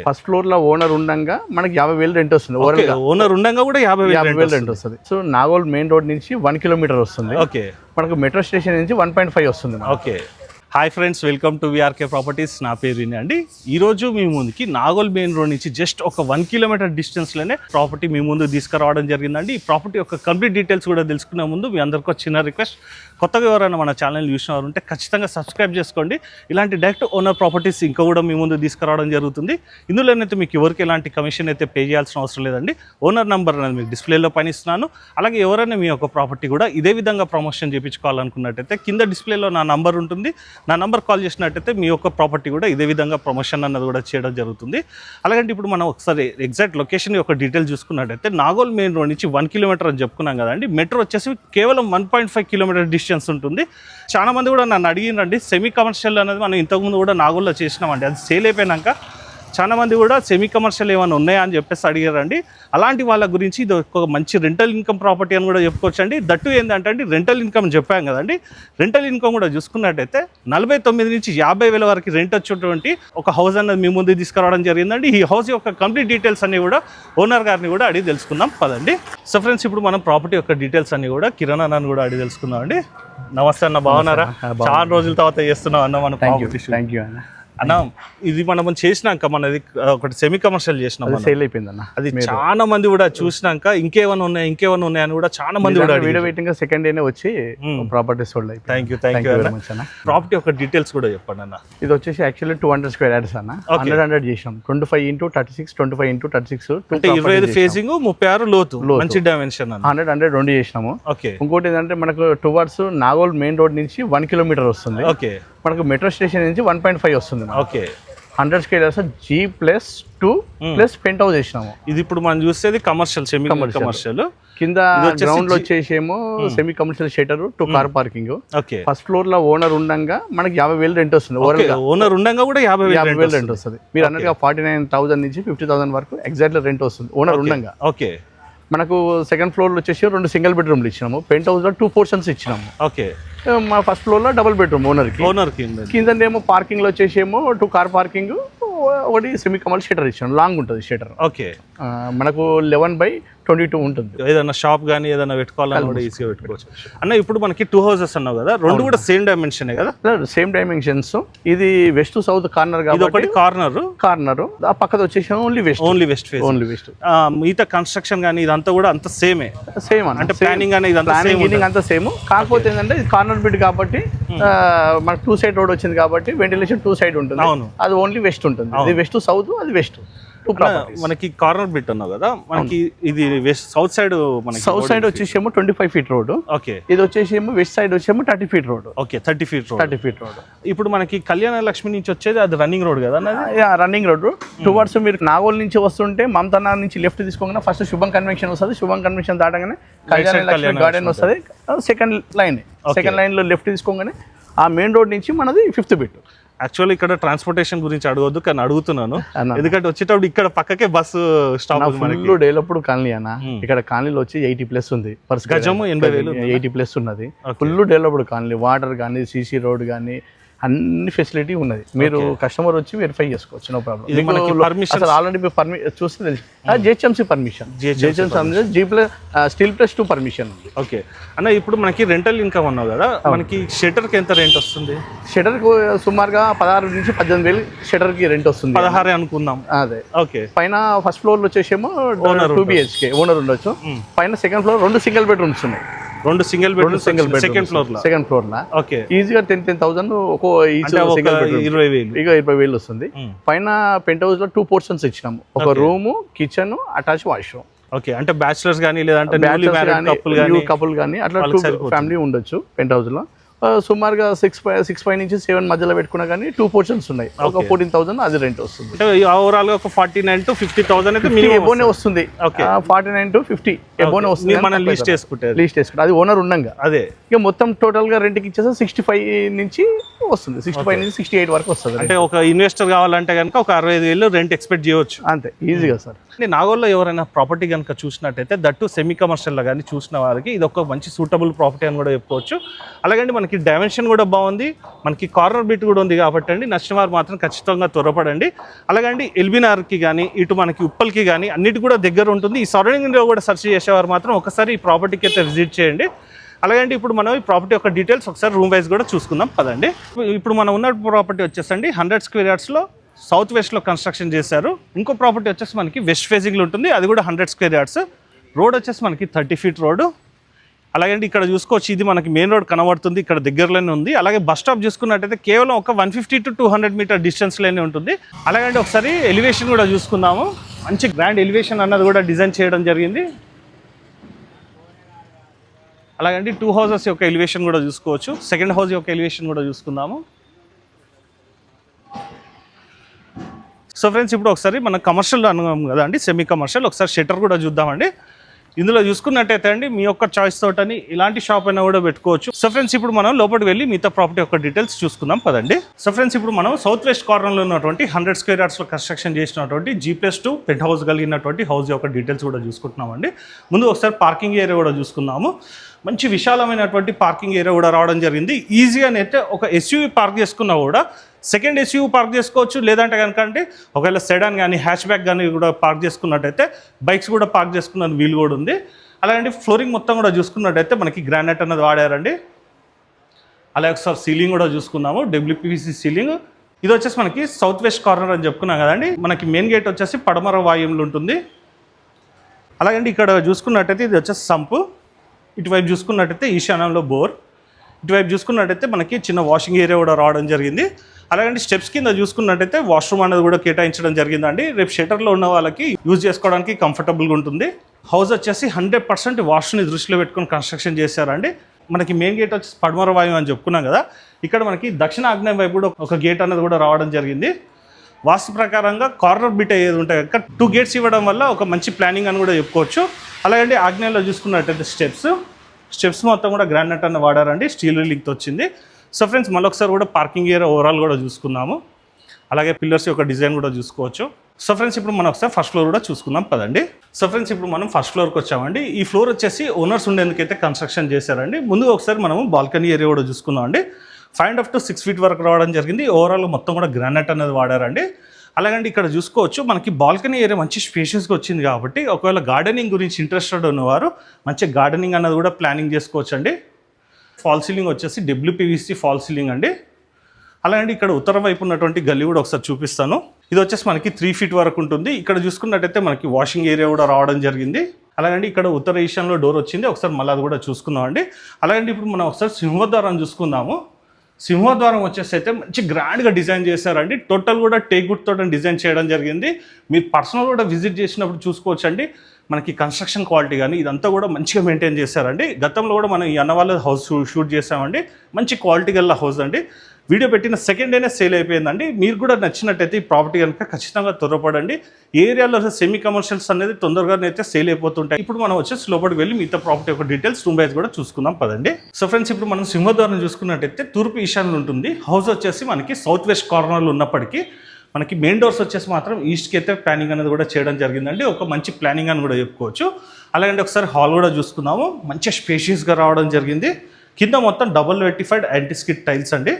First floor లో owner ఉండగా మనకి 50,000 రెంట్ వస్తుంది. ఓనర్ ఉండగా కూడా 50,000 రెంట్ వస్తుంది. సో నాగోల్ మెయిన్ రోడ్ నుంచి 1 కిలోమీటర్ వస్తుంది. ఓకే, మనకు మెట్రో స్టేషన్ నుంచి 1.5 వస్తుంది. Okay. Hi friends, welcome to VRK properties. నా పేరు విని అండి. ఈరోజు మీ ముందుకి నాగోల్ మెయిన్ రోడ్ నుంచి జస్ట్ ఒక 1 కిలోమీటర్ డిస్టెన్స్లోనే ప్రాపర్టీ మీ ముందు తీసుకురావడం జరిగిందండి. ఈ ప్రాపర్టీ యొక్క కంప్లీట్ డీటెయిల్స్ కూడా తెలుసుకునే ముందు మీ అందరికీ చిన్న రిక్వెస్ట్, కొత్తగా ఎవరైనా మన ఛానల్ చూసిన వారు ఉంటే ఖచ్చితంగా సబ్స్క్రైబ్ చేసుకోండి. ఇలాంటి డైరెక్ట్ ఓనర్ ప్రాపర్టీస్ ఇంకా కూడా మీ ముందు తీసుకురావడం జరుగుతుంది. ఇందులోనైతే మీకు ఎవరికి ఎలాంటి కమిషన్ అయితే పే చేయాల్సిన అవసరం లేదండి. ఓనర్ నెంబర్ అనేది మీకు డిస్ప్లేలో పైన ఇస్తున్నాను. అలాగే ఎవరైనా మీ యొక్క ప్రాపర్టీ కూడా ఇదే విధంగా ప్రమోషన్ చేయించుకోవాలనుకున్నట్టయితే కింద డిస్ప్లేలో నా నంబర్ ఉంటుంది. నా నంబర్ కాల్ చేసినట్టయితే మీ యొక్క ప్రాపర్టీ కూడా ఇదే విధంగా ప్రమోషన్ అన్నది కూడా చేయడం జరుగుతుంది. అలాగే ఇప్పుడు మనం ఒకసారి ఎగ్జాక్ట్ లొకేషన్ యొక్క డీటెయిల్ చూసుకున్నట్టయితే నాగోల్ మెయిన్ రోడ్ నుంచి 1 కిలోమీటర్ అని చెప్పుకున్నాం కదండి. మెట్రో వచ్చేసి కేవలం 1.5 కిలోమీటర్ డిస్టెన్స్ ఉంటుంది. చాలా మంది కూడా నన్ను అడిగినండి, సెమీ కమర్షియల్ అనేది మనం ఇంతకుముందు కూడా నాగోల్లో చేసినామండి. అది సేల్ అయిపోయినాక చాలా మంది కూడా సెమీ కమర్షియల్ ఏమైనా ఉన్నాయా అని చెప్పేసి అడిగారండి. అలాంటి వాళ్ళ గురించి ఇది ఒక మంచి రెంటల్ ఇన్కమ్ ప్రాపర్టీ అని కూడా చెప్పుకోవచ్చు అండి. దట్టు ఏంటంటే అండి, రెంటల్ ఇన్కమ్ చెప్పాం కదండి. రెంటల్ ఇన్కమ్ కూడా చూసుకున్నట్టయితే 49 నుంచి 50,000 వరకు రెంట్ వచ్చేటువంటి ఒక హౌస్ అన్నది మీ ముందు తీసుకురావడం జరిగిందండి. ఈ హౌస్ యొక్క కంప్లీట్ డీటెయిల్స్ అన్ని కూడా ఓనర్ గారిని కూడా అడిగి తెలుసుకుందాం పదండి. సో ఫ్రెండ్స్, ఇప్పుడు మనం ప్రాపర్టీ యొక్క డీటెయిల్స్ అన్ని కూడా కిరణ్ అన్నని కూడా అడిగి తెలుసుకుందాం అండి. నమస్తే అన్న, బాగున్నారా? చాలా రోజుల తర్వాత చేస్తున్నాం అన్న మన ప్రాపర్టీ. థ్యాంక్ యూ అన్న. అన్న, ఇది మనం చేసినాక మనది ఒకటి సెమీ కమర్షియల్ చేసినాం, సేల్ అయిపోయిందన్న. అది చాలా మంది కూడా చూసినాక ఇంకేమైనా ఉన్నాయి అని కూడా చాలా మంది కూడా వీడియో వెయిటింగ్ సెకండ్ డేనే వచ్చి ప్రాపర్టీ సోల్డ్ అయిపోయింది. థ్యాంక్ యూ వెరీ మచ్ అన్న. ప్రాపర్టీ యొక్క డీటెయిల్స్ కూడా చెప్పండి అన్న. ఇది వచ్చేసి యాక్చువల్లీ 200 స్క్వేర్ యార్డ్స్ అన్న. 100 చేసాం. 25x36 25x36 అంటే 25 ఫేసింగ్ 36 లోతు, మంచి డైమెన్షన్ అన్న. 100 రెండు చేసినాము. ఓకే. ఇంకోటి ఏంటంటే మనకు టువర్డ్స్ నాగోల్ మెయిన్ రోడ్ నుంచి 1 కిలోమీటర్ వస్తుంది. ఓకే. మనకు మెట్రో స్టేషన్ నుంచి 1.5 వస్తుంది. Okay. 100 square yards G+2 plus penthouse చేసినాము. ఇది ఇప్పుడు మనం చూసేది కమర్షియల్, సెమీ కమర్షియల్. కింద గ్రౌండ్ లో వచ్చేసేమో semi commercial shutter, 2 car parking. First floor లో ఓనర్ ఉండగా మనకి 50,000 రెంట్ వస్తుంది. ఓనర్ ఉండగా కూడా 50,000 రెంట్ వస్తుంది. మీరు అన్నట్టుగా 49,000 నుంచి 50,000 వరకు ఎగ్జాక్ట్లీ రెంట్ వస్తుంది ఓనర్ ఉండగా. ఓకే. మనకు సెకండ్ ఫ్లోర్ లో వచ్చేసి 2 సింగిల్ బెడ్రూమ్లు ఇచ్చినాము. పెంట్ హౌస్ లో 2 పోర్షన్స్ ఇచ్చినాము. ఓకే. మా ఫస్ట్ ఫ్లోర్ లో డబుల్ బెడ్రూమ్ ఓనర్ కి. కింద పార్కింగ్ లో వచ్చేసేమో 2 కార్ పార్కింగ్, ఒకటి సెమీ కమర్షియల్ షెటర్ ఇచ్చాను. లాంగ్ ఉంటుంది షెటర్. ఓకే. మనకు 11/22 ఉంటుంది. ఏదైనా షాప్ కానీ ఏదైనా పెట్టుకోవాలని కూడా ఈజీగా పెట్టుకోవచ్చు అన్న. ఇప్పుడు మనకి 2 హౌసెస్ అన్నావు కదా, రెండు కూడా సేమ్ డైమెన్షన్ కదా? Same dimensions. ఇది వెస్ట్ టు సౌత్ కార్నర్ కాబట్టి కార్నర్ ఆ పక్కన వచ్చేసి ఓన్లీ వెస్ట్ ఫేస్. మిగతా కన్స్ట్రక్షన్ కానీ ఇదంతా కూడా అంత సేమ్ అంటే ప్లానింగ్ అనేది అంతా సేమ్. కాకపోతే ఏంటంటే ఇది కార్నర్ బిడ్ కాబట్టి మనకు 2 సైడ్ రోడ్ వచ్చింది కాబట్టి వెంటిలేషన్ 2 సైడ్ ఉంటుంది. అది ఓన్లీ వెస్ట్ ఉంటుంది. ఇది వెస్ట్ టు సౌత్, అది వెస్ట్. మనకి కార్నర్ బిట్ అన్నావు కదా, మనకి ఇది వెస్ట్ సౌత్ సైడ్. మనకి సౌత్ సైడ్ వచ్చేసేమో 25 ఫీట్ రోడ్. ఓకే. ఇది వచ్చేసేమో వెస్ట్ సైడ్ వచ్చేమో 30 feet road. Okay, 30 feet road. ఇప్పుడు మనకి కళ్యాణ లక్ష్మి నుంచి వచ్చేది అది రన్నింగ్ రోడ్ కదా? Running road. టువర్డ్స్ మీరు నాగోల్ నుంచి వస్తుంటే మమతానగర్ నుంచి లెఫ్ట్ తీసుకోగానే ఫస్ట్ శుభం కన్వెన్షన్ వస్తుంది. శుభం కన్వెన్షన్ దాటగానే కళ్యాణ లక్ష్మి గార్డెన్ వస్తుంది. సెకండ్ లైన్ లో లెఫ్ట్ తీసుకోగానే ఆ మెయిన్ రోడ్ నుంచి మనది 5th బిట్. యాక్చువల్లీ ఇక్కడ ట్రాన్స్పోర్టేషన్ గురించి అడగొద్దు, కానీ అడుగుతున్నాను ఎందుకంటే వచ్చేటప్పుడు ఇక్కడ పక్కకే bus stop. Full developed colony అన్న. ఇక్కడ కాలనీలో వచ్చి 80+ ఉంది. గజము 80,000 80+ ఉన్నది. Full developed colony. వాటర్ కానీ, CC రోడ్ కానీ అన్ని ఫెసిలిటీ ఉన్నది. మీరు కస్టమర్ వచ్చి వెరిఫై చేసుకోవచ్చు, నో ప్రాబ్లం. ఆల్రెడీ చూస్తే తెలుసు. జిహెచ్ఎంసీ పర్మిషన్, G+2 పర్మిషన్ ఉంది. ఓకే అన్న, ఇప్పుడు మనకి రెంటల్ ఇన్కమ్ అన్నావు కదా, మనకి షెటర్ కి ఎంత రెంట్ వస్తుంది? షెటర్ కు సుమారుగా 16 నుంచి 18,000 షెటర్ కి రెంట్ వస్తుంది. 16 అనుకుందాం. అదే. ఓకే. పైన ఫస్ట్ ఫ్లోర్ లో వచ్చేసేమో 2 BHK ఓనర్ ఉండొచ్చు. పైన సెకండ్ ఫ్లోర్ 2 సింగిల్ బెడ్రూమ్స్ ఉన్నాయి. 2 సింగిల్ బెడ్రూమ్ సెకండ్ ఫ్లోర్ లో. ఓకే. ఈజీగా 10,000 ఇక 20,000 వస్తుంది. పైన పెంట్ హౌస్ లో 2 పోర్షన్స్ ఇచ్చినాము. ఒక room, kitchen, attach washroom. Okay. అంటే బ్యాచిలర్స్ కానీ లేదంటే కపుల్ కానీ అట్లా 2 ఫ్యామిలీ ఉండొచ్చు పెంట్ హౌస్ లో. సుమారుగా 6.5 నుంచి 7 మధ్యలో పెట్టుకున్నా కానీ 2 పోర్షన్స్ ఉన్నాయి. ఒక 14,000 అది రెంట్ వస్తుంది. ఓవరాల్ గా ఒక 49 to 50,000 అయితే ఎబోనే వస్తుంది. 49 to 50 ఎబోనే వస్తుంది. మనం లీస్ట్ చేసుకుంటే అది ఓనర్ ఉండగా. అదే. ఇక మొత్తం టోటల్ గా రెంట్కి ఇచ్చేస్తే 65 నుంచి వస్తుంది. 65 నుంచి 68 వరకు వస్తుంది. అంటే ఒక ఇన్వెస్టర్ కావాలంటే కనుక ఒక 65,000 రెంట్ ఎక్స్పెక్ట్ చేయవచ్చు. అంతే ఈజీగా సార్. నాగోల్లో ఎవరైనా ప్రాపర్టీ కనుక చూసినట్టయితే దట్టు సెమీ కమర్షియల్ గా కానీ చూసిన వారికి ఇది ఒక మంచి సూటబుల్ ప్రాపర్టీ అని కూడా చెప్పుకోవచ్చు. అలాగే మనకి మనకి డైమెన్షన్ కూడా బాగుంది, మనకి కార్నర్ బిట్ కూడా ఉంది కాబట్టి అండి నచ్చిన వారు మాత్రం ఖచ్చితంగా త్వరపడండి. అలాగండి ఎల్బీనార్కి కానీ ఇటు మనకి ఉప్పల్కి కానీ అన్నిటి కూడా దగ్గర ఉంటుంది. ఈ సరౌండింగ్లో కూడా సెర్చ్ చేసేవారు మాత్రం ఒకసారి ఈ ప్రాపర్టీకి అయితే విజిట్ చేయండి. అలాగండి ఇప్పుడు మనం ఈ ప్రాపర్టీ యొక్క డీటెయిల్స్ ఒకసారి రూమ్ వైజ్ కూడా చూసుకుందాం పదండి. ఇప్పుడు మనం ఉన్న ప్రాపర్టీ వచ్చేసండి 100 స్క్వేర్ యార్డ్స్లో సౌత్ వెస్ట్లో కన్స్ట్రక్షన్ చేశారు. ఇంకో ప్రాపర్టీ వచ్చేసి మనకి వెస్ట్ ఫేజింగ్లో ఉంటుంది, అది కూడా 100 స్క్వేర్ యార్డ్స్. రోడ్ వచ్చేసి మనకి 30 ఫీట్ రోడ్డు. అలాగండి ఇక్కడ చూసుకోవచ్చు, ఇది మనకి మెయిన్ రోడ్ కనబడుతుంది, ఇక్కడ దగ్గరలోనే ఉంది. అలాగే బస్ స్టాప్ చూసుకున్నట్టయితే కేవలం ఒక 150 to 200 మీటర్ డిస్టెన్స్లోనే ఉంటుంది. అలాగండి ఒకసారి ఎలివేషన్ కూడా చూసుకుందాము. మంచి గ్రాండ్ ఎలివేషన్ అన్నది కూడా డిజైన్ చేయడం జరిగింది. అలాగండి 2 హౌసెస్ యొక్క ఎలివేషన్ కూడా చూసుకోవచ్చు. సెకండ్ హౌస్ యొక్క ఎలివేషన్ కూడా చూసుకుందాము. సో ఫ్రెండ్స్ ఇప్పుడు ఒకసారి మన కమర్షియల్ అనుకున్నాం కదా అండి, సెమీ కమర్షియల్. ఒకసారి షట్టర్ కూడా చూద్దామండి. ఇందులో చూసుకున్నట్టయితే అండి మీ యొక్క చాయిస్ తోటని ఇలాంటి షాప్ అయినా కూడా పెట్టుకోవచ్చు. సో ఫ్రెండ్స్ ఇప్పుడు మనం లోపలికి వెళ్ళి మిగతా ప్రాపర్టీ యొక్క డీటెయిల్స్ చూసుకుందాం పదండి. సో ఫ్రెండ్స్ ఇప్పుడు మనం సౌత్ వెస్ట్ కార్నర్లో ఉన్నటువంటి 100 స్క్వేర్ యార్డ్స్లో కన్స్ట్రక్షన్ చేసినటువంటి G+2 పెంట్ హౌస్ కలిగినటువంటి హౌస్ యొక్క డీటెయిల్స్ కూడా చూసుకుంటున్నామండి. ముందు ఒకసారి పార్కింగ్ ఏరియా కూడా చూసుకుందాము. మంచి విశాలమైనటువంటి పార్కింగ్ ఏరియా కూడా రావడం జరిగింది. ఈజీగానైతే ఒక SUV పార్క్ చేసుకున్నా కూడా సెకండ్ SUV పార్క్ చేసుకోవచ్చు, లేదంటే కనుక అంటే ఒకవేళ సెడాన్ కానీ హ్యాచ్ బ్యాక్ కానీ కూడా పార్క్ చేసుకున్నట్టయితే బైక్స్ కూడా పార్క్ చేసుకున్న వీలు కూడా ఉంది. అలాగే ఫ్లోరింగ్ మొత్తం కూడా చూసుకున్నట్టయితే మనకి గ్రానైట్ అన్నది వాడారండి. అలాగే ఒకసారి సీలింగ్ కూడా చూసుకున్నాము, WPVC సీలింగ్. ఇది వచ్చేసి మనకి సౌత్ వెస్ట్ కార్నర్ అని చెప్పుకున్నాం కదండి. మనకి మెయిన్ గేట్ వచ్చేసి పడమర వాయువులు ఉంటుంది. అలాగే ఇక్కడ చూసుకున్నట్టయితే ఇది వచ్చేసి సంపు, ఇటువైపు చూసుకున్నట్టయితే ఈశాన్యంలో బోర్, ఇటువైపు చూసుకున్నట్టయితే మనకి చిన్న వాషింగ్ ఏరియా కూడా రావడం జరిగింది. అలాగే స్టెప్స్ కింద చూసుకున్నట్టయితే వాష్రూమ్ అనేది కూడా కేటాయించడం జరిగిందండి. రేపు షట్టర్లో ఉన్న వాళ్ళకి యూజ్ చేసుకోవడానికి కంఫర్టబుల్గా ఉంటుంది. హౌస్ వచ్చేసి 100% వాష్ని దృష్టిలో పెట్టుకొని కన్స్ట్రక్షన్ చేశారండి. మనకి మెయిన్ గేట్ వచ్చేసి పడమర వాయువు అని చెప్పుకున్నాం కదా, ఇక్కడ మనకి దక్షిణ ఆగ్నేయ వైపు కూడా ఒక గేట్ అనేది కూడా రావడం జరిగింది. వాస్తు ప్రకారంగా కార్నర్ బిట్ అయ్యేది ఉంటాయి కనుక 2 గేట్స్ ఇవ్వడం వల్ల ఒక మంచి ప్లానింగ్ అని కూడా చెప్పుకోవచ్చు. అలాగే ఆగ్నేయంలో చూసుకున్నట్టయితే స్టెప్స్ మొత్తం కూడా గ్రానైట్ అన్న వాడారండి, స్టీల్ రీలింగ్తో వచ్చింది. సో ఫ్రెండ్స్ మళ్ళొకసారి కూడా పార్కింగ్ ఏరియా ఓవరాల్ కూడా చూసుకుందాము. అలాగే పిల్లర్స్ యొక్క డిజైన్ కూడా చూసుకోవచ్చు. సో ఫ్రెండ్స్ ఇప్పుడు మనం ఒకసారి ఫస్ట్ ఫ్లోర్ కూడా చూసుకుందాం పదండి. సో ఫ్రెండ్స్ ఇప్పుడు మనం ఫస్ట్ ఫ్లోర్కి వచ్చామండి. ఈ ఫ్లోర్ వచ్చేసి ఓనర్స్ ఉండేందుకైతే కన్స్ట్రక్షన్ చేశారండి. ముందుగా ఒకసారి మనము బాల్కనీ ఏరియా కూడా చూసుకుందాం అండి. 5.5 to 6 ఫీట్ వరకు రావడం జరిగింది. ఓవరాల్ మొత్తం కూడా గ్రానైట్ అనేది వాడారండి. అలాగండి ఇక్కడ చూసుకోవచ్చు, మనకి బాల్కనీ ఏరియా మంచి స్పేషియస్గా వచ్చింది కాబట్టి ఒకవేళ గార్డెనింగ్ గురించి ఇంట్రెస్టెడ్ ఉన్నవారు మంచి గార్డెనింగ్ అన్నది కూడా ప్లానింగ్ చేసుకోవచ్చు అండి. ఫాల్ సీలింగ్ వచ్చేసి WPVC ఫాల్ సీలింగ్ అండి. అలాగే ఇక్కడ ఉత్తరం వైపు ఉన్నటువంటి గల్లీ కూడా ఒకసారి చూపిస్తాను. ఇది వచ్చేసి మనకి 3 ఫీట్ వరకు ఉంటుంది. ఇక్కడ చూసుకున్నట్టయితే మనకి వాషింగ్ ఏరియా కూడా రావడం జరిగింది. అలాగే ఇక్కడ ఉత్తర ఈశాన్యంలో డోర్ వచ్చింది, ఒకసారి మళ్ళీ అది కూడా చూసుకుందాం అండి. అలాగే ఇప్పుడు మనం ఒకసారి సింహద్వారం చూసుకుందాము. సింహద్వారం వచ్చేసి అయితే మంచి గ్రాండ్గా డిజైన్ చేశారండి. టోటల్ కూడా టేక్ వుడ్ తోటి డిజైన్ చేయడం జరిగింది. మీరు పర్సనల్ కూడా విజిట్ చేసినప్పుడు చూసుకోవచ్చు అండి. మనకి కన్స్ట్రక్షన్ క్వాలిటీ కానీ ఇదంతా కూడా మంచిగా మెయింటైన్ చేశారండి. గతంలో కూడా మనం ఈ అన్నవాళ్ళ హౌస్ షూట్ చేసామండి. మంచి క్వాలిటీ గల హౌస్ అండి. వీడియో పెట్టిన సెకండ్ డేనే సేల్ అయిపోయిందండి. మీరు కూడా నచ్చినట్టయితే ఈ ప్రాపర్టీ కనుక ఖచ్చితంగా త్వరపడండి. ఏరియాలో సెమీ కమర్షియల్స్ అనేది తొందరగానైతే సేల్ అయిపోతుంటాయి. ఇప్పుడు మనం వచ్చేసి లోపలికి వెళ్ళి మిగతా ప్రాపర్టీ యొక్క డీటెయిల్స్ రూమ్ వైజ్ కూడా చూసుకుందాం పదండి. సో ఫ్రెండ్స్ ఇప్పుడు మనం సింహద్వారం చూసుకున్నట్టయితే తూర్పు ఈశాన్యంలో ఉంటుంది. హౌస్ వచ్చేసి మనకి సౌత్ వెస్ట్ కార్నర్లో ఉన్నప్పటికీ మనకి మెయిన్ డోర్స్ వచ్చేసి మాత్రం ఈస్ట్కి అయితే ప్లానింగ్ అనేది కూడా చేయడం జరిగిందండి. ఒక మంచి ప్లానింగ్ అని కూడా చెప్పుకోవచ్చు. అలాగే ఒకసారి హాల్ కూడా చూసుకుందాము. మంచి స్పేషియస్గా రావడం జరిగింది. కింద మొత్తం డబుల్ వెట్టిఫైడ్ యాంటీస్కిడ్ టైల్స్ అండి.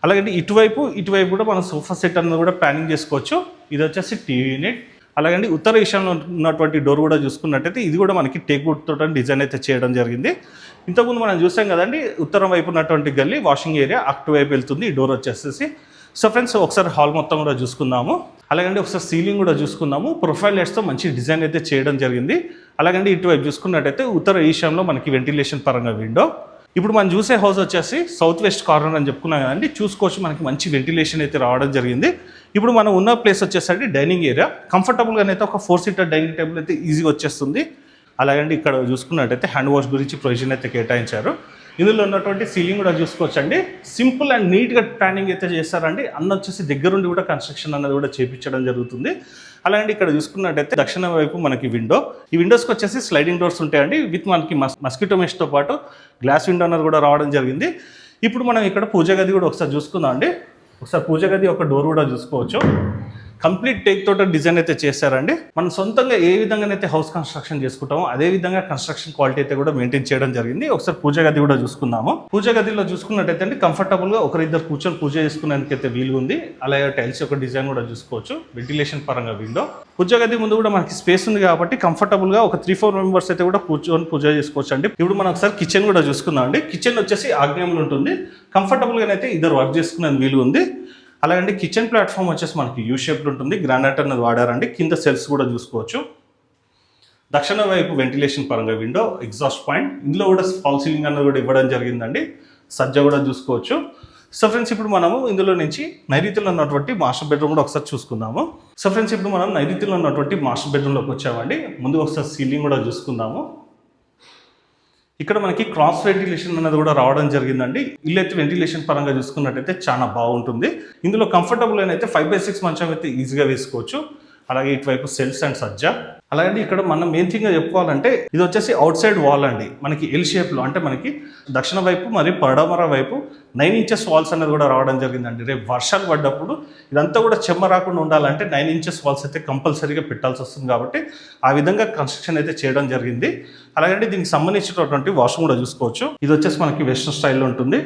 అలాగే ఇటువైపు కూడా మనం సోఫా సెట్ అన్నది కూడా ప్లానింగ్ చేసుకోవచ్చు. ఇది వచ్చేసి టీవీ యూనిట్. అలాగే ఉత్తర ఈశాన్యంలో ఉన్నటువంటి డోర్ కూడా చూసుకున్నట్టయితే ఇది కూడా మనకి టేక్ వుడ్ తోటి డిజైన్ అయితే చేయడం జరిగింది. ఇంతకుముందు మనం చూసాం కదండి, ఉత్తరం వైపు ఉన్నటువంటి గల్లీ వాషింగ్ ఏరియా అటువైపు వెళ్తుంది. ఈ డోర్ వచ్చేసేసి సో ఫ్రెండ్స్ ఒకసారి హాల్ మొత్తం కూడా చూసుకుందాము. అలాగే ఒకసారి సీలింగ్ కూడా చూసుకుందాము. ప్రొఫైల్ లైట్స్తో మంచి డిజైన్ అయితే చేయడం జరిగింది. అలాగే ఇటువైపు చూసుకున్నట్టయితే ఉత్తర ఈశాన్యంలో మనకి వెంటిలేషన్ పరంగా విండో. ఇప్పుడు మనం చూసే హౌస్ వచ్చేసి సౌత్ వెస్ట్ కార్నర్ అని చెప్పుకున్నాం కదండి. చూసుకోవచ్చు మనకి మంచి వెంటిలేషన్ అయితే రావడం జరిగింది. ఇప్పుడు మనం ఉన్న ప్లేస్ వచ్చేసరికి డైనింగ్ ఏరియా. కంఫర్టబుల్గానైతే ఒక 4 సీటర్ డైనింగ్ టేబుల్ అయితే ఈజీగా వచ్చేస్తుంది. అలాగే ఇక్కడ చూసుకున్నట్టయితే హ్యాండ్ వాష్ గురించి ప్రొవిజన్ అయితే కేటాయించారు. ఇందులో ఉన్నటువంటి సీలింగ్ కూడా చూసుకోవచ్చండి. సింపుల్ అండ్ నీట్గా ప్లానింగ్ అయితే చేస్తారండి. అన్న వచ్చేసి దగ్గరుండి కూడా కన్స్ట్రక్షన్ అన్నది కూడా చేయించడం జరుగుతుంది. అలాగే ఇక్కడ చూసుకున్నట్టయితే దక్షిణ వైపు మనకి విండో. ఈ విండోస్కి వచ్చేసి స్లైడింగ్ డోర్స్ ఉంటాయండి. విత్ మనకి మస్కిటో మెష్తో పాటు గ్లాస్ విండో అన్నది కూడా రావడం జరిగింది. ఇప్పుడు మనం ఇక్కడ పూజ గది కూడా ఒకసారి చూసుకుందాం అండి. ఒకసారి పూజ గది ఒక డోర్ కూడా చూసుకోవచ్చు. కంప్లీట్ టేక్ తోట డిజైన్ అయితే చేశారండి. మనం సొంతంగా ఏ విధంగా అయితే హౌస్ కన్స్ట్రక్షన్ చేసుకుంటామో అదే విధంగా కన్స్ట్రక్షన్ క్వాలిటీ అయితే కూడా మెయింటైన్ చేయడం జరిగింది. ఒకసారి పూజ గది కూడా చూసుకుందాము. పూజ గదిలో చూసుకున్నట్టయితే అండి కంఫర్టబుల్ గా ఒకరిద్దరు కూర్చొని పూజ చేసుకునేందుకైతే వీలు ఉంది. అలాగే టైల్స్ యొక్క డిజైన్ కూడా చూసుకోవచ్చు. వెంటిలేషన్ పరంగా విండో. పూజ గది ముందు కూడా మనకి స్పేస్ ఉంది కాబట్టి కంఫర్టబుల్ గా ఒక 3-4 మెంబర్స్ అయితే కూడా కూర్చొని పూజ చేసుకోవచ్చు అండి. ఇప్పుడు మనం ఒకసారి కిచెన్ కూడా చూసుకుందాం అండి. కిచెన్ వచ్చేసి ఆగ్నేయంలో ఉంటుంది. కంఫర్టబుల్ గా అయితే ఇద్దరు వర్క్ చేసుకునేందుకు వీలు ఉంది. అలాగే కిచెన్ ప్లాట్ఫామ్ వచ్చేసి మనకి యూ షేప్డ్ ఉంటుంది. గ్రానైట్ అనేది వాడారండి. కింద సెల్స్ కూడా చూసుకోవచ్చు. దక్షిణ వైపు వెంటిలేషన్ పరంగా విండో, ఎగ్జాస్ట్ పాయింట్, ఇందులో కూడా ఫాల్ సీలింగ్ అన్నది కూడా ఇవ్వడం జరిగిందండి. సజ్జ కూడా చూసుకోవచ్చు. సో ఫ్రెండ్స్ ఇప్పుడు మనము ఇందులో నుంచి నైరుతిలో ఉన్నటువంటి మాస్టర్ బెడ్రూమ్ కూడా ఒకసారి చూసుకుందాము. సో ఫ్రెండ్స్ ఇప్పుడు మనం నైరుతిలో ఉన్నటువంటి మాస్టర్ బెడ్రూమ్లోకి వచ్చామండి. ముందు ఒకసారి సీలింగ్ కూడా చూసుకుందాము. ఇక్కడ మనకి క్రాస్ వెంటిలేషన్ అనేది కూడా రావడం జరిగిందండి. ఇల్లు అయితే వెంటిలేషన్ పరంగా చూసుకున్నట్టయితే చాలా బాగుంటుంది. ఇందులో కంఫర్టబుల్ అయితే 5/6 మంచం అయితే ఈజీగా వేసుకోవచ్చు. అలాగే ఇటువైపు సెల్స్ అండ్ సజ్జ. అలాగే ఇక్కడ మనం మెయిన్ థింగ్గా చెప్పుకోవాలంటే ఇది వచ్చేసి అవుట్ సైడ్ వాల్ అండి. మనకి ఎల్ షేప్లో అంటే మనకి దక్షిణ వైపు మరియు పడమర వైపు 9 ఇంచెస్ వాల్స్ అనేది కూడా రావడం జరిగిందండి. రేపు వర్షాలు పడ్డప్పుడు ఇదంతా కూడా చెమ్మ రాకుండా ఉండాలంటే 9 ఇంచెస్ వాల్స్ అయితే కంపల్సరీగా పెట్టాల్సి వస్తుంది కాబట్టి ఆ విధంగా కన్స్ట్రక్షన్ అయితే చేయడం జరిగింది. అలాగే దీనికి సంబంధించినటువంటి వాష్రూమ్ కూడా చూసుకోవచ్చు. ఇది వచ్చేసి మనకి వెస్ట్రన్ స్టైల్లో ఉంటుంది.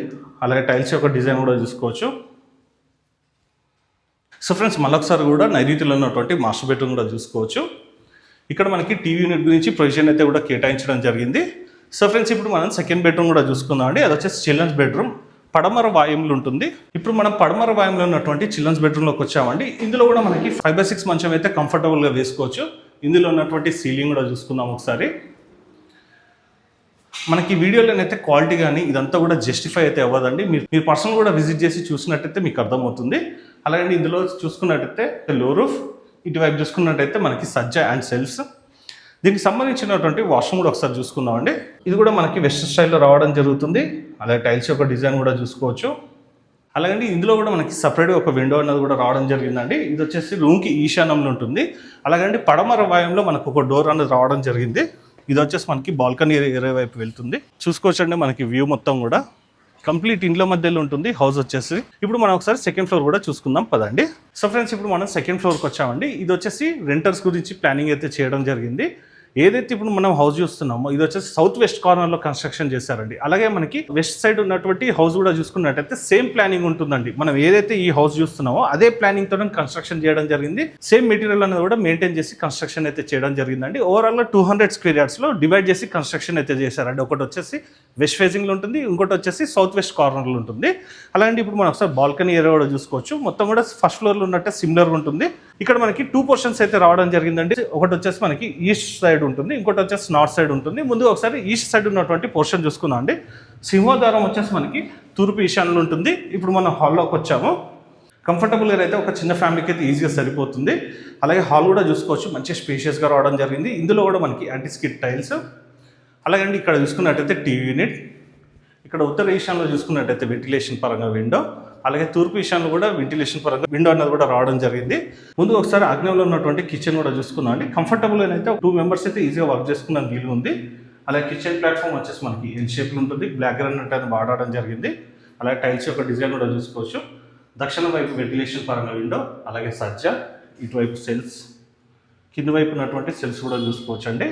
అలాగే టైల్స్ యొక్క డిజైన్ కూడా చూసుకోవచ్చు. సో ఫ్రెండ్స్ మళ్ళొకసారి కూడా నైరుతిలో ఉన్నటువంటి మాస్టర్ బెడ్రూమ్ కూడా చూసుకోవచ్చు. ఇక్కడ మనకి టీవీ యూనిట్ గురించి ప్రొవిజన్ అయితే కూడా కేటాయించడం జరిగింది. సో ఫ్రెండ్స్ ఇప్పుడు మనం సెకండ్ బెడ్రూమ్ కూడా చూసుకుందాం అండి. అది వచ్చేసి చిల్డ్రన్స్ బెడ్రూమ్, పడమర వాయువులు ఉంటుంది. ఇప్పుడు మనం పడమర వాయువులో ఉన్నటువంటి చిల్డ్రన్స్ బెడ్రూమ్లోకి వచ్చామండి. ఇందులో కూడా మనకి 5/6 మంచం అయితే కంఫర్టబుల్గా వేసుకోవచ్చు. ఇందులో ఉన్నటువంటి సీలింగ్ కూడా చూసుకుందాం ఒకసారి. మనకి వీడియోలోనైతే క్వాలిటీ కానీ ఇదంతా కూడా జస్టిఫై అయితే అవ్వదండి. మీరు పర్సనల్ కూడా విజిట్ చేసి చూసినట్టయితే మీకు అర్థమవుతుంది. అలాగే ఇందులో చూసుకున్నట్టయితే లో రూఫ్, ఇటువైపు చూసుకున్నట్టయితే మనకి సజ్జ అండ్ సెల్స్. దీనికి సంబంధించినటువంటి వాష్రూమ్ కూడా ఒకసారి చూసుకుందామండి. ఇది కూడా మనకి వెస్టర్న్ స్టైల్లో రావడం జరుగుతుంది. అలాగే టైల్స్ యొక్క డిజైన్ కూడా చూసుకోవచ్చు. అలాగే ఇందులో కూడా మనకి సపరేట్గా ఒక విండో అనేది కూడా రావడం జరిగిందండి. ఇది వచ్చేసి రూమ్కి ఈశాన్యంలో ఉంటుంది. అలాగే పడమర వాయువులో మనకు ఒక డోర్ అనేది రావడం జరిగింది. ఇది వచ్చేసి మనకి బాల్కనీ ఏరియా వైపు వెళ్తుంది. చూసుకోవచ్చండి మనకి వ్యూ మొత్తం కూడా కంప్లీట్ ఇంట్లో మధ్యలో ఉంటుంది హౌస్ వచ్చేసి. ఇప్పుడు మనం ఒకసారి సెకండ్ ఫ్లోర్ కూడా చూసుకుందాం పదండి. సో ఫ్రెండ్స్ ఇప్పుడు మనం సెకండ్ ఫ్లోర్కి వచ్చామండి. ఇది వచ్చేసి రెంటర్స్ గురించి ప్లానింగ్ అయితే చేయడం జరిగింది. ఏదైతే ఇప్పుడు మనం హౌస్ చూస్తున్నామో ఇది వచ్చేసి సౌత్ వెస్ట్ కార్నర్లో కన్స్ట్రక్షన్ చేశారండి. అలాగే మనకి వెస్ట్ సైడ్ ఉన్నటువంటి హౌస్ కూడా చూసుకున్నట్టయితే సేమ్ ప్లానింగ్ ఉంటుందండి. మనం ఏదైతే ఈ హౌస్ చూస్తున్నామో అదే ప్లానింగ్ తో కన్స్ట్రక్షన్ చేయడం జరిగింది. సేమ్ మెటీరియల్ అనేది కూడా మెయింటైన్ చేసి కన్స్ట్రక్షన్ అయితే చేయడం జరిగిందండి. ఓవరాల్ గా 200 స్క్వేర్ యార్డ్స్ లో డివైడ్ చేసి కన్స్ట్రక్షన్ అయితే చేశారండి. ఒకటి వచ్చేసి వెస్ట్ ఫేసింగ్ లో ఉంటుంది, ఇంకోటి వచ్చేసి సౌత్ వెస్ట్ కార్నర్ లో ఉంటుంది. అలాగే ఇప్పుడు మనం ఒకసారి బాల్కనీ ఏరియా కూడా చూసుకోవచ్చు. మొత్తం కూడా ఫస్ట్ ఫ్లోర్ లో ఉన్నట్టే సిమిలర్ ఉంటుంది. ఇక్కడ మనకి 2 పోర్షన్స్ అయితే రావడం జరిగిందండి. ఒకటి వచ్చేసి మనకి ఈస్ట్ సైడ్ ఉంటుంది, ఇంకోటి వచ్చేసి నార్త్ సైడ్ ఉంటుంది. ముందు ఒకసారి ఈస్ట్ సైడ్ ఉన్నటువంటి పోర్షన్ చూసుకుందాం అండి. సింహద్వారం వచ్చేసి మనకి తూర్పు ఈశాన్యంలో ఉంటుంది. ఇప్పుడు మనం హాల్లోకి వచ్చాము. కంఫర్టబుల్గా అయితే ఒక చిన్న ఫ్యామిలీకి అయితే ఈజీగా సరిపోతుంది. అలాగే హాల్ కూడా చూసుకోవచ్చు, మంచి స్పేషియస్గా రావడం జరిగింది. ఇందులో కూడా మనకి యాంటీ స్కిడ్ టైల్స్. అలాగే ఇక్కడ చూసుకున్నట్టయితే టీవీ యూనిట్. ఇక్కడ ఉత్తర ఈశాన్యంలో చూసుకున్నట్టయితే వెంటిలేషన్ పరంగా విండో. అలాగే తూర్పు ఈశాన్యంలో కూడా వెంటిలేషన్ పరంగా విండో అనేది కూడా రావడం జరిగింది. ముందు ఒకసారి ఆగ్నేయంలో ఉన్నటువంటి కిచెన్ కూడా చూసుకుందాం అండి. కంఫర్టబుల్ అయితే 2 మెంబర్స్ అయితే ఈజీగా వర్క్ చేసుకున్న వీలు ఉంది. అలాగే కిచెన్ ప్లాట్ఫామ్ వచ్చేసి మనకి ఎల్ షేప్లో ఉంటుంది. బ్లాక్ గ్రానైట్ అనేది వాడడం జరిగింది. అలాగే టైల్స్ యొక్క డిజైన్ కూడా చూసుకోవచ్చు. దక్షిణ వైపు వెంటిలేషన్ పరంగా విండో, అలాగే సజ్జ, ఇటువైపు సెల్స్, కింద వైపు ఉన్నటువంటి సెల్స్ కూడా చూసుకోవచ్చు అండి.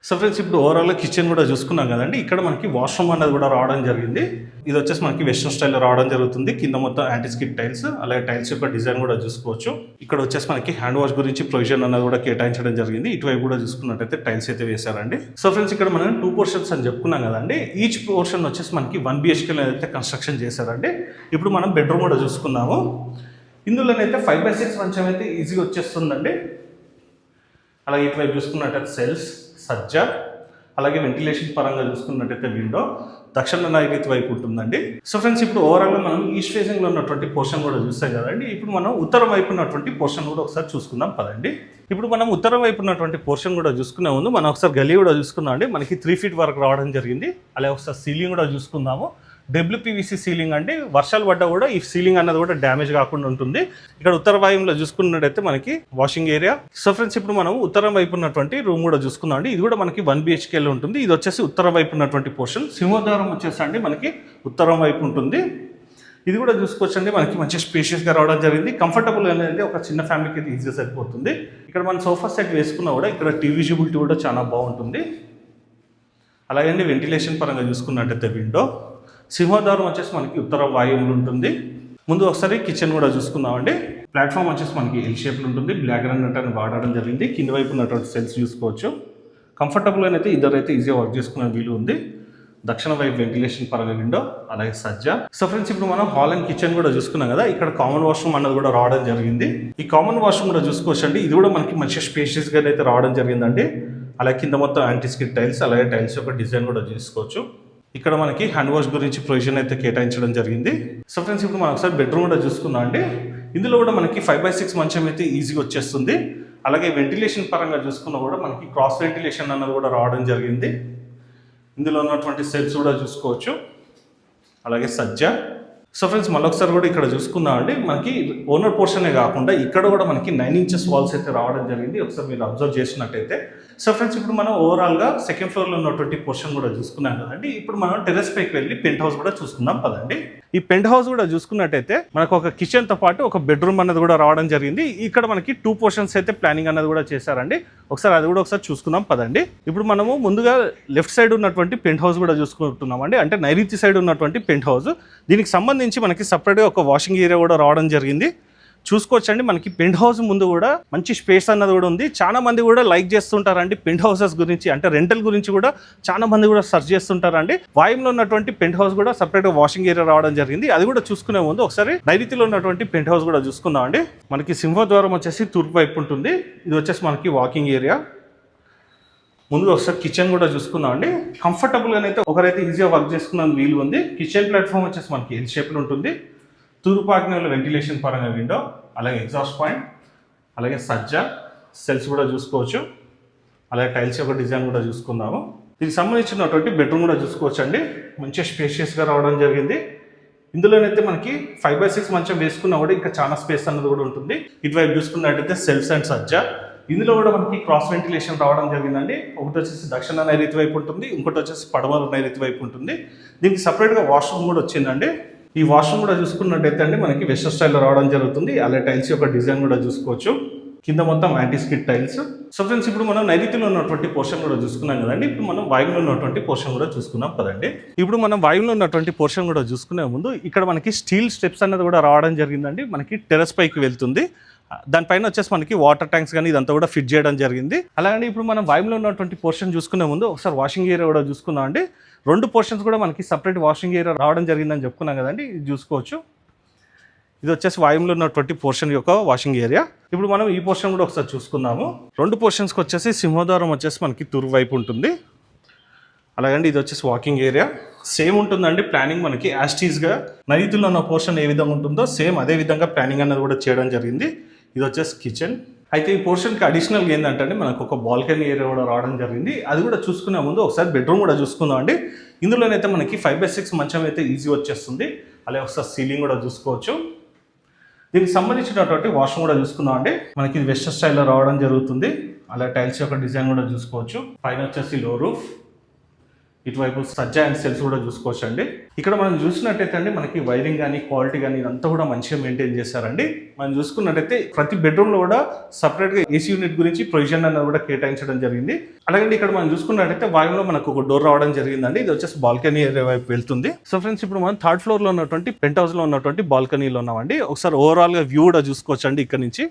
సో ఫ్రెండ్స్ ఇప్పుడు ఓవరాల్గా కిచెన్ కూడా చూసుకున్నాం కదండి. ఇక్కడ మనకి వాష్రూమ్ అనేది కూడా రావడం జరిగింది. ఇది వచ్చేసి మనకి వెస్టర్న్ స్టైల్లో రావడం జరుగుతుంది. కింద మొత్తం యాంటీ స్కిడ్ టైల్స్, అలాగే టైల్స్ యొక్క డిజైన్ కూడా చూసుకోవచ్చు. ఇక్కడ వచ్చేసి మనకి హ్యాండ్ వాష్ గురించి ప్రొవిజన్ అనేది కూడా కేటాయించడం జరిగింది. ఇటువైపు కూడా చూసుకున్నట్టయితే టైల్స్ అయితే వేశారండి. సో ఫ్రెండ్స్ ఇక్కడ మనం 2 పోర్షన్స్ అని చెప్పుకున్నాం కదండి. ఈచ్ పోర్షన్ వచ్చేసి మనకి 1 BHK అయితే కన్స్ట్రక్షన్ చేశారండి. ఇప్పుడు మనం బెడ్రూమ్ కూడా చూసుకుందాము. ఇందులోనైతే 5/6 మంచం అయితే ఈజీగా వచ్చేస్తుందండి. అలాగే ఇటువైపు చూసుకున్నట్టయితే సెల్స్, సజ్జ, అలాగే వెంటిలేషన్ పరంగా చూసుకున్నట్టయితే విండో దక్షిణ నైరుతి వైపు ఉంటుందండి. సో ఫ్రెండ్స్ ఇప్పుడు ఓవరాల్గా మనం ఈస్ట్ ఫేసింగ్లో ఉన్నటువంటి పోర్షన్ కూడా చూస్తాం కదండి. ఇప్పుడు మనం ఉత్తరం వైపు ఉన్నటువంటి పోర్షన్ కూడా ఒకసారి చూసుకుందాం పదండి. ఇప్పుడు మనం ఉత్తరం వైపు ఉన్నటువంటి పోర్షన్ కూడా చూసుకునే ముందు మనం ఒకసారి గల్లీ కూడా చూసుకుందాం అండి. మనకి 3 feet వరకు రావడం జరిగింది. అలాగే ఒకసారి సీలింగ్ కూడా చూసుకుందాము. WPVC సీలింగ్ అండి. వర్షాలు పడ్డా కూడా ఈ సీలింగ్ అన్నది కూడా డ్యామేజ్ కాకుండా ఉంటుంది. ఇక్కడ ఉత్తర వాయువులో చూసుకున్నట్టయితే మనకి వాషింగ్ ఏరియా. సో ఫ్రెండ్స్ ఇప్పుడు మనం ఉత్తరం వైపు ఉన్నటువంటి రూమ్ కూడా చూసుకుందాం అండి. ఇది కూడా మనకి 1 BHKలో ఉంటుంది. ఇది వచ్చేసి ఉత్తరం వైపు ఉన్నటువంటి పోర్షన్. సింహద్వారం వచ్చేసి అండి మనకి ఉత్తరం వైపు ఉంటుంది. ఇది కూడా చూసుకోవచ్చండి, మనకి మంచి స్పేషియస్గా రావడం జరిగింది. కంఫర్టబుల్ అనేది ఒక చిన్న ఫ్యామిలీకి అయితే ఈజీగా సరిపోతుంది. ఇక్కడ మన సోఫా సెట్ వేసుకున్నా కూడా ఇక్కడ టీవీ విజిబిలిటీ కూడా చాలా బాగుంటుంది. అలాగే వెంటిలేషన్ పరంగా చూసుకున్నట్టయితే విండో, సింహద్వారం వచ్చేసి మనకి ఉత్తర వాయువులు ఉంటుంది. ముందు ఒకసారి కిచెన్ కూడా చూసుకుందామండి. ప్లాట్ఫామ్ వచ్చేసి మనకి ఎల్ షేప్లో ఉంటుంది. బ్లాక్ గ్రానైట్ అని వాడడం జరిగింది. కింద వైపు ఉన్నటువంటి సెల్స్ చూసుకోవచ్చు. కంఫర్టబుల్గా అయితే ఇద్దరైతే ఈజీగా వర్క్ చేసుకునే వీలు ఉంది. దక్షిణ వైపు వెంటిలేషన్ పరంగా విండో, అలాగే సజ్జ. సో ఫ్రెండ్స్, ఇప్పుడు మనం హాల్ అండ్ కిచెన్ కూడా చూసుకున్నాం కదా. ఇక్కడ కామన్ వాష్రూమ్ అన్నది కూడా రావడం జరిగింది. ఈ కామన్ వాష్రూమ్ కూడా చూసుకోవచ్చు అండి. ఇది కూడా మనకి మంచి స్పేషియస్గా అయితే రావడం జరిగిందండి. అలాగే కింద మొత్తం యాంటీస్కిడ్ టైల్స్, అలాగే టైల్స్ యొక్క డిజైన్ కూడా చూసుకోవచ్చు. ఇక్కడ మనకి హ్యాండ్ వాష్ గురించి ప్రొవిజన్ అయితే కేటాయించడం జరిగింది. సో ఫ్రెండ్స్, ఇప్పుడు మనం ఒకసారి బెడ్రూమ్ కూడా చూసుకుందాం అండి. ఇందులో కూడా మనకి 5x6 మంచం అయితే ఈజీగా వచ్చేస్తుంది. అలాగే వెంటిలేషన్ పరంగా చూసుకున్నా కూడా మనకి క్రాస్ వెంటిలేషన్ అన్నది కూడా రావడం జరిగింది. ఇందులో ఉన్నటువంటి సెల్స్ కూడా చూసుకోవచ్చు, అలాగే సజ్జ. సో ఫ్రెండ్స్, మళ్ళొకసారి కూడా ఇక్కడ చూసుకుందామండి. మనకి ఓనర్ పోర్షనే కాకుండా ఇక్కడ కూడా మనకి 9 ఇంచెస్ వాల్స్ అయితే రావడం జరిగింది. ఒకసారి మీరు అబ్జర్వ్ చేసినట్టయితే. సో ఫ్రెండ్స్, ఇప్పుడు మనం ఓవరాల్గా సెకండ్ ఫ్లోర్లో ఉన్నటువంటి పోర్షన్ కూడా చూసుకున్నాం కదండి. ఇప్పుడు మనం టెర్రస్ పైకి వెళ్ళి పెంట్ హౌస్ కూడా చూసుకుందాం పదండి. ఈ పెంట్ హౌస్ కూడా చూసుకున్నట్టయితే మనకు ఒక కిచెన్తో పాటు ఒక బెడ్రూమ్ అన్నది కూడా రావడం జరిగింది. ఇక్కడ మనకి 2 పోర్షన్స్ అయితే ప్లానింగ్ అన్నది కూడా చేశారండి. ఒకసారి అది కూడా ఒకసారి చూసుకుందాం పదండి. ఇప్పుడు మనము ముందుగా లెఫ్ట్ సైడ్ ఉన్నటువంటి పెంట్ హౌస్ కూడా చూసుకుంటున్నామండి. అంటే నైరుతి సైడ్ ఉన్నటువంటి పెంట్ హౌస్. దీనికి సంబంధించి మనకి సపరేట్గా ఒక వాషింగ్ ఏరియా కూడా రావడం జరిగింది. చూసుకోవచ్చండి, మనకి పెంట్ హౌస్ ముందు కూడా మంచి స్పేస్ అన్నది కూడా ఉంది. చాలా మంది కూడా లైక్ చేస్తుంటారండి పెంట్ హౌసెస్ గురించి, అంటే రెంటల్ గురించి కూడా చాలా మంది కూడా సెర్చ్ చేస్తుంటారండి. వాయుంలో ఉన్నటువంటి పెంట్ హౌస్ కూడా సపరేట్గా వాషింగ్ ఏరియా రావడం జరిగింది. అది కూడా చూసుకునే ముందు ఒకసారి నైరుతిలో ఉన్నటువంటి పెంట్ హౌస్ కూడా చూసుకుందాం అండి. మనకి సింహద్వారం వచ్చేసి తూర్పు వైపు ఉంటుంది. ఇది వచ్చేసి మనకి వాకింగ్ ఏరియా. ముందు ఒకసారి కిచెన్ కూడా చూసుకుందాం అండి. కంఫర్టబుల్గా అయితే ఒకరైతే ఈజీగా వర్క్ చేసుకున్న వీలు ఉంది. కిచెన్ ప్లాట్ఫామ్ వచ్చేసి మనకి ఎల్ షేప్లో ఉంటుంది. తూర్పు ఆగ్నేయంలో వెంటిలేషన్ పరంగా విండో, అలాగే ఎగ్జాస్ట్ పాయింట్, అలాగే సజ్జ సెల్స్ కూడా చూసుకోవచ్చు. అలాగే టైల్స్ యొక్క డిజైన్ కూడా చూసుకుందాము. దీనికి సంబంధించినటువంటి బెడ్రూమ్ కూడా చూసుకోవచ్చు అండి. మంచిగా స్పేషియస్గా రావడం జరిగింది. ఇందులోనైతే మనకి 5x6 మంచం వేసుకున్నా కూడా ఇంకా చాలా స్పేస్ అన్నది కూడా ఉంటుంది. ఇటువైపు చూసుకున్నట్టయితే సెల్స్ అండ్ సజ్జ. ఇందులో కూడా మనకి క్రాస్ వెంటిలేషన్ రావడం జరిగిందండి. ఒకటి వచ్చేసి దక్షిణ నైరుతి వైపు ఉంటుంది, ఇంకోటి వచ్చేసి పడమర నైరుతి వైపు ఉంటుంది. దీనికి సపరేట్గా వాష్రూమ్ కూడా వచ్చిందండి. ఈ వాష్రూమ్ కూడా చూసుకున్నట్టయితే అండి మనకి వెస్టర్న్ స్టైల్లో రావడం జరుగుతుంది. అలాగే టైల్స్ యొక్క డిజైన్ కూడా చూసుకోవచ్చు. కింద మొత్తం యాంటీస్కిడ్ టైల్స్. సో ఫ్రెండ్స్, ఇప్పుడు మనం నైరుతిలో ఉన్నటువంటి పోర్షన్ కూడా చూసుకున్నాం కదండి. ఇప్పుడు మనం వాయువులో ఉన్నటువంటి పోర్షన్ కూడా చూసుకున్నాం కదండి. ఇప్పుడు మనం వాయువులో ఉన్నటువంటి పోర్షన్ కూడా చూసుకునే ముందు ఇక్కడ మనకి స్టీల్ స్టెప్స్ అన్నది కూడా రావడం జరిగిందండి. మనకి టెర్రస్ పైకి వెళ్తుంది. దానిపైన వచ్చేసి మనకి వాటర్ ట్యాంక్స్ కానీ ఇదంతా కూడా ఫిట్ చేయడం జరిగింది. అలాగే ఇప్పుడు మనం వాయువులో ఉన్నటువంటి పోర్షన్ చూసుకునే ముందు ఒకసారి వాషింగ్ ఏరియా కూడా చూసుకుందాం అండి. 2 పోర్షన్స్ కూడా మనకి సపరేట్ వాషింగ్ ఏరియా రావడం జరిగిందని చెప్పుకున్నాం కదండి. ఇది చూసుకోవచ్చు. ఇది వచ్చేసి వాయువులో ఉన్నటువంటి పోర్షన్ యొక్క వాషింగ్ ఏరియా. ఇప్పుడు మనం ఈ పోర్షన్ కూడా ఒకసారి చూసుకుందాము. 2 పోర్షన్స్కి వచ్చేసి సింహద్వారం వచ్చేసి మనకి తూర్పు వైపు ఉంటుంది. అలాగండి ఇది వచ్చేసి వాకింగ్ ఏరియా. సేమ్ ఉంటుందండి ప్లానింగ్ మనకి యాస్టీస్గా నైరుతిలో ఉన్న పోర్షన్ ఏ విధంగా ఉంటుందో సేమ్ అదే విధంగా ప్లానింగ్ అన్నది కూడా చేయడం జరిగింది. ఇది వచ్చేసి కిచెన్. అయితే ఈ పోర్షన్కి అడిషనల్గా ఏంటంటే మనకు ఒక బాల్కనీ ఏరియా కూడా రావడం జరిగింది. అది కూడా చూసుకునే ముందు ఒకసారి బెడ్రూమ్ కూడా చూసుకుందాం అండి. ఇందులోనైతే మనకి 5x6 మంచం అయితే ఈజీ వచ్చేస్తుంది. అలాగే ఒకసారి సీలింగ్ కూడా చూసుకోవచ్చు. దీనికి సంబంధించినటువంటి వాష్రూమ్ కూడా చూసుకుందాం అండి. మనకి ఇది వెస్టర్న్ స్టైల్లో రావడం జరుగుతుంది. అలాగే టైల్స్ యొక్క డిజైన్ కూడా చూసుకోవచ్చు. పైన వచ్చేసి లో రూఫ్, ఇటువైపు సజ్జ అండ్ సెల్స్ కూడా చూసుకోవచ్చు అండి. ఇక్కడ మనం చూసినట్టయితే అండి మనకి వైరింగ్ కానీ క్వాలిటీ కానీ ఇదంతా కూడా మంచిగా మెయింటైన్ చేశారండి. మనం చూసుకున్నట్టయితే ప్రతి బెడ్రూమ్లో కూడా సపరేట్గా ఏసీ యూనిట్ గురించి ప్రొవిజన్ అన్నది కూడా కేటాయించడం జరిగింది. అలాగే ఇక్కడ మనం చూసుకున్నట్టయితే వాయువులో మనకు ఒక డోర్ రావడం జరిగిందండి. ఇది వచ్చేసి బాల్కనీ ఏరియా వైపు వెళ్తుంది. సో ఫ్రెండ్స్, ఇప్పుడు మనం 3rd ఫ్లోర్లో ఉన్నటువంటి పెంట్ హౌస్లో ఉన్నటువంటి బాల్కనీలో ఉన్నామండి. ఒకసారి ఓవరాల్గా వ్యూ కూడా చూసుకోవచ్చు అండి ఇక్కడ నుంచి.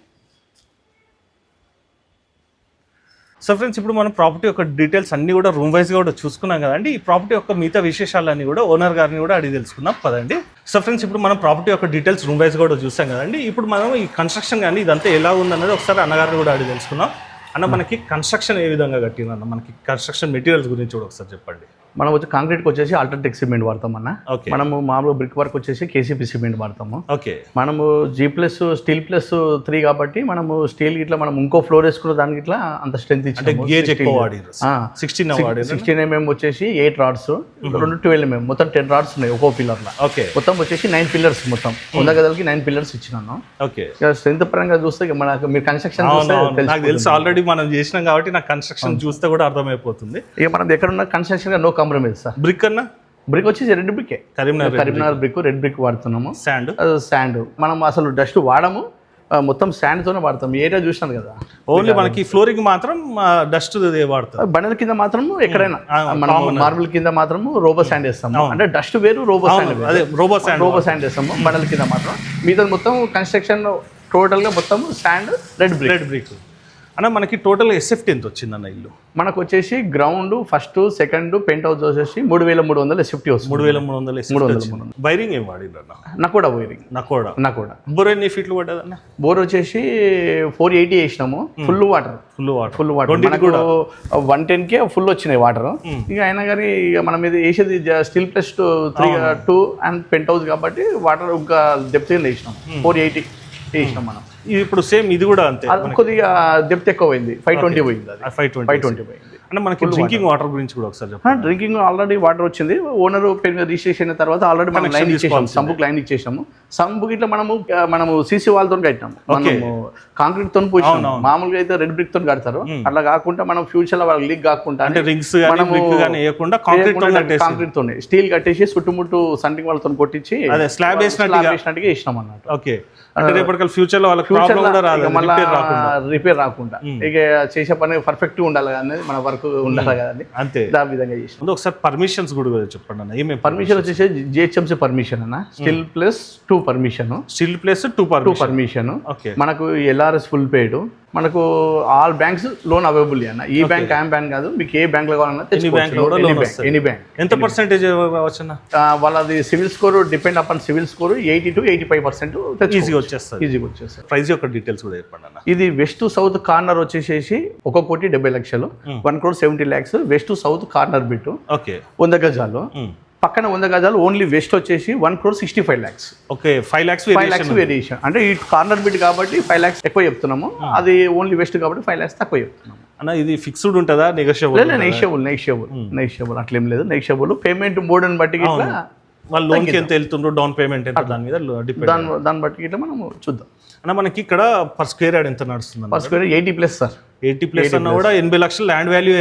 సో ఫ్రెండ్స్, ఇప్పుడు మనం ప్రాపర్టీ యొక్క డీటెయిల్స్ అన్ని కూడా రూమ్ వైజ్గా కూడా చూసుకున్నాం కదండి. ఈ ప్రాపర్టీ యొక్క మిగతా విశేషాలన్నీ కూడా ఓనర్ గారిని కూడా అడిగి తెలుసుకుందాం పదండి. సో ఫ్రెండ్స్, ఇప్పుడు మనం ప్రాపర్టీ యొక్క డీటెయిల్స్ రూమ్ వైజ్ కూడా చూసాం కదండి. ఇప్పుడు మనం ఈ కన్స్ట్రక్షన్ కానీ ఇదంతా ఎలా ఉందన్నది ఒకసారి అన్నగారిని కూడా అడిగి తెలుసుకుందాం. అన్న, మనకి కన్స్ట్రక్షన్ ఏ విధంగా కట్టిందన్న, మనకి కన్స్ట్రక్షన్ మెటీరియల్స్ గురించి కూడా ఒకసారి చెప్పండి. మనం వచ్చి కాంక్రీట్కి వచ్చేసి అల్ట్రాటెక్ సిమెంట్ వాడతాం అన్న. మనము మామూలు బ్రిక్ వర్క్ వచ్చేసి కేసీపీ సిమెంట్ వాడతాము. ఓకే. మనము G+ స్టీల్ +3 కాబట్టి మనము స్టీల్ ఇట్లా మనం ఇంకో ఫ్లోర్ వేసుకున్న దానికి ఇట్లా అంత స్ట్రెంత్ ఇచ్చాము. 16 mm వచ్చేసి 8 రాడ్స్, 2 12 mm, మొత్తం 10 రాడ్స్ ఉన్నాయి ఒక్కో పిల్లర్ లో. ఓకే. మొత్తం వచ్చేసి 9 పిల్లర్స్, మొత్తం 100 గదులకి 9 పిల్లర్స్ ఇచ్చినాను. ఓకే. స్ట్రెంత్ పరంగా చూస్తే మనకు మీరు కన్స్ట్రక్షన్ నాకు తెలుసు, ఆల్రెడీ మనం చేసినాం కాబట్టి నాకు కన్స్ట్రక్షన్ చూస్తే కూడా అర్థమైపోతుంది. ఇక మనం ఎక్కడున్న construction no compromise sir. Brick అన్న బ్రిక్ వచ్చేసి red brick, Karimnagar brick, red brick వాడుతున్నాము. శాండ్ మనం అసలు డస్ట్ వాడము, మొత్తం శాండ్ తోనే వాడతాం. ఏరియా చూసినాను కదా, ఓన్లీ మనకి ఫ్లోరింగ్ మాత్రం డస్ట్ వాడతాం. బండల కింద మాత్రం ఎక్కడైనా మనం మార్బుల్ కింద మాత్రం రోబో శాండ్ వేస్తాము. అంటే డస్ట్ వేరు, రోబో శాండ్ వేస్తాము బండల కింద మాత్రం. మిగతా మొత్తం కన్స్ట్రక్షన్ టోటల్ గా మొత్తం శాండ్, రెడ్ బ్రిక్. అన్న మనకి టోటల్ ఎస్ఎఫ్టీ ఎంత వచ్చిందన్న ఇల్లు? మనకు వచ్చేసి ground, first, second, paint house వచ్చేసి 3,300 ఎస్ఎఫ్టీ వస్తుంది. 3,300. వైరింగ్ ఏం వాడిండ్రన్న? నకోడా వైరింగ్. నకోడా. బోర్ ఎన్ని ఫీట్లు పడ్డదన్న? బోర్ వచ్చేసి 480 వేసినాము. Full water. మనకు 110కే ఫుల్ వచ్చినాయి వాటర్. ఇక అయినా కానీ ఇక మనం ఇది వేసేది steel plus 2 and paint house కాబట్టి వాటర్ ఇంకా డెప్త్ కింద వేసినాం. 480 వేసినాం మనం. ఇప్పుడు సేమ్ ఇది కూడా అంతే, కొద్దిగా డెప్త్ ఎక్కువ పోయింది. 520 పోయింది. 520 పోయింది. అంటే మనకి డ్రింకింగ్ వాటర్ గురించి కూడా ఒకసారి చెప్పండి. డ్రింకింగ్ ఆల్రెడీ వాటర్ వచ్చింది. ఓనర్ పేరు మీద రిజిస్ట్రేషన్ అయిన తర్వాత ఆల్రెడీ మనం లైన్ ఇచ్చేసాము, సంబుక్ లైన్ ఇచ్చేసాము. సంబుక్ ఇట్లా మనము సీసీ వాళ్ళతో కట్టినాము, మనము కాంక్రీట్ తో పోయినాము. మామూలుగా అయితే రెడ్ బ్రిక్ తో కడతారు, అట్లా కాకుండా మనం ఫ్యూచర్ లో వాళ్ళకి లీక్ కాకుండా కాంక్రీట్ తోనే స్టీల్ కట్టేసి చుట్టుముట్టు సంటింగ్ వాళ్ళతో కొట్టించి స్లాబ్ వేసినట్టుగా వేసినాం అన్నట్టు. ఓకే, అంటే రేపటికల్ ఫ్యూచర్ లో వాళ్ళకి రిపేర్ రాకుండా ఇక చేసే పని పర్ఫెక్ట్ గా ఉండాలి అనేది మన వర్క్ ఉండాలి కదండి. అంతే, ఆ విధంగా చేసినాం. ఒకసారి పర్మిషన్స్ కూడా చెప్పండి అన్న. ఏమేమి పర్మిషన్ వచ్చేసి జిహెచ్ఎంసీ పర్మిషన్ అన్న, స్టిల్ ప్లస్ 2 పర్మిషన్, పర్మిషన్. మనకు LRS ఫుల్ పెయిడ్. మనకు ఆల్ బ్యాంక్స్ లోన్ అవైలబుల్ అన్న. ఈ బ్యాంక్ ఆమ్ బ్యాంక్ కాదు, మీకు ఏ బ్యాంక్ లో కావాలన్నా ఎనీ బ్యాంక్. ఎంత పర్సెంటేజ్ రావచ్చు అన్న? వాళ్ళది civil score depend upon civil score 80 to 85% ఈజీగా వచ్చేస్తుంది. ప్రైస్ యొక్క డీటెయిల్స్ కూడా చెప్పండి అన్న. ఇది వెస్ట్ సౌత్ కార్నర్ వచ్చేసేసి 1,70,00,000, 1,70,00,000 west south corner bit. Okay, 100 గజాలు. పక్కన 100 గజాలు ఓన్లీ వెస్ట్ వచ్చేసి 1,65,00,000. Okay, 5 lakhs variation. అంటే ఈ కార్నర్ బిట్ కాబట్టి 5 lakhs ఎక్కువ చెప్తున్నాము, అది ఓన్లీ వెస్ట్ కాబట్టి 5 lakhs తక్కువ చెప్తున్నాము. అన్న ఇది ఫిక్స్డ్ ఉంటుందా, నెగోషియబుల్? నెగోషియబుల్ అట్లేం లేదు. నెగోషియబుల్ పేమెంట్ మోడ్ అని బట్టి వాళ్ళు లోన్కి ఎంత వెళ్తుండ్రో, డౌన్ పేమెంట్ ఎంత, దాని మీద దాన్ని బట్టి ఇట్లా మనం చూద్దాం. అన్న మనకి ఇక్కడ పర్ స్క్వేర్ యార్డ్ ఎంత నడుస్తుంది? Per square 80+ sir. 80+ అన్న కూడా 80 లక్షలు land value,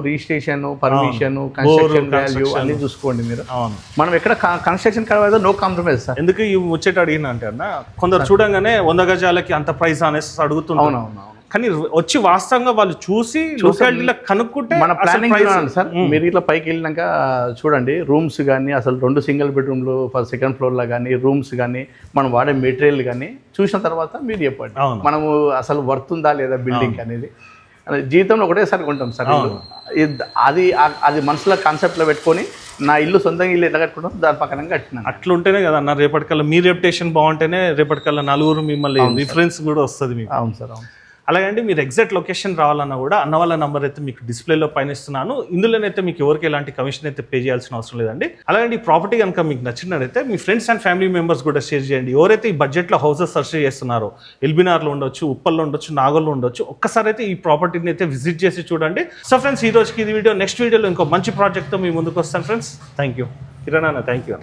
registration, permission, construction value అన్ని చూసుకోండి మీరు. మనం ఎక్కడ కన్స్ట్రక్షన్ కావాలి, నో కాంప్రమైజ్ సార్. ఎందుకు ఈ ముచ్చట అడిగిన అంటే అన్న, కొందరు చూడంగానే 100 గజాలకి అంత ప్రైస్ అనేసి అడుగుతున్నారు. కానీ వచ్చి వాస్తవంగా వాళ్ళు చూసి లొకాలిటీలో కనుక్కుంటే మన ప్లానింగ్ సార్. మీరు ఇట్లా పైకి వెళ్ళినాక చూడండి, రూమ్స్ కానీ అసలు 2 సింగిల్ బెడ్రూమ్లు సెకండ్ ఫ్లోర్ లో కానీ, రూమ్స్ కానీ, మనం వాడే మెటీరియల్ కానీ చూసిన తర్వాత మీరు చెప్పండి మనము అసలు వర్త్ ఉందా లేదా బిల్డింగ్ అనేది. జీవితంలో ఒకటేసారి కొంటాం సార్. అది మనసులో కాన్సెప్ట్ లో పెట్టుకొని నా ఇల్లు సొంతంగా ఇల్లు ఎట్లా కట్టుకుంటాం దాని పక్కన కట్టినా. అట్లుంటేనే కదా అన్న, రేపటికల్లా మీ రెప్యుటేషన్ బాగుంటేనే రేపటికల్లా నలుగురు మిమ్మల్ని రిఫరెన్స్ కూడా వస్తుంది మీకు. అవును సార్, అవును. అలాగంటే మీరు ఎగ్జాక్ట్ లొకేషన్ రావాలన్నా కూడా అన్న వాళ్ళ నెంబర్ అయితే మీకు డిస్ప్లేలో పైన ఇస్తున్నాను. ఇందులోనైతే మీకు ఎవరికి ఎలాంటి కమిషన్ అయితే పే చేయాల్సిన అవసరం లేదండి. అలాగే ఈ ప్రాపర్టీ కనుక మీకు నచ్చినట్లయితే మీ ఫ్రెండ్స్ అండ్ ఫ్యామిలీ మెంబర్స్ కూడా షేర్ చేయండి. ఎవరైతే ఈ బడ్జెట్లో హౌసెస్ సర్చ్ చేస్తున్నారో, ఎల్బీనార్లో ఉండొచ్చు, ఉప్పల్లో ఉండొచ్చు, నాగోల్లో ఉండొచ్చు, ఒక్కసారి అయితే ఈ ప్రాపర్టీని అయితే విజిట్ చేసి చూడండి. సో ఫ్రెండ్స్, ఈ రోజుకి ఇది వీడియో. నెక్స్ట్ వీడియోలో ఇంకో మంచి ప్రాజెక్ట్తో మీ ముందుకు వస్తాను ఫ్రెండ్స్. థ్యాంక్ యూ కిరణ్ అన్న. Thank you.